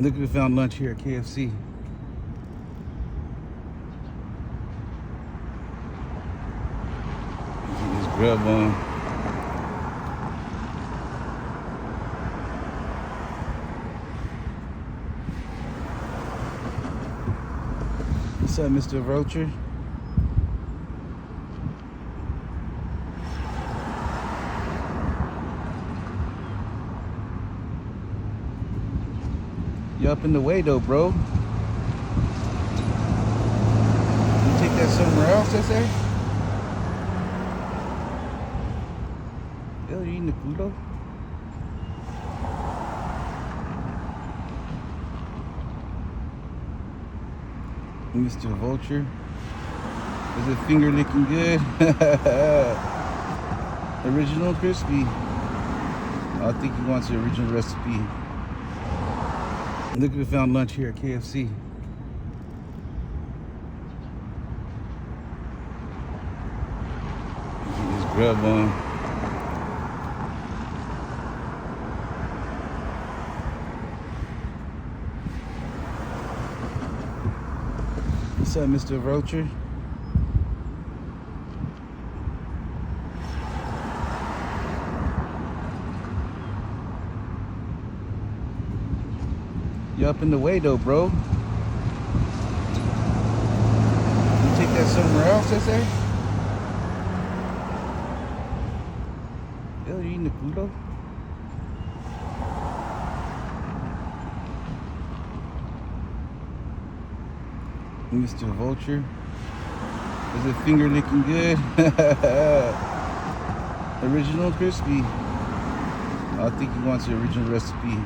Look at, we found lunch here at KFC. Get this grub on. What's up, Mr. Vulture? You up in the way though, bro. You take that somewhere else, I say? Yo, you eating the culo? Mr. Vulture. Is the finger licking good? Original crispy. I think he wants the original recipe. Look, we found lunch here at KFC. Get this grub on. What's up, Mr. Vulture? You up in the way though, bro. You take that somewhere else, I say? Yo, you eating the culo? Mr. Vulture. Is the finger licking good? Original crispy. I think he wants the original recipe.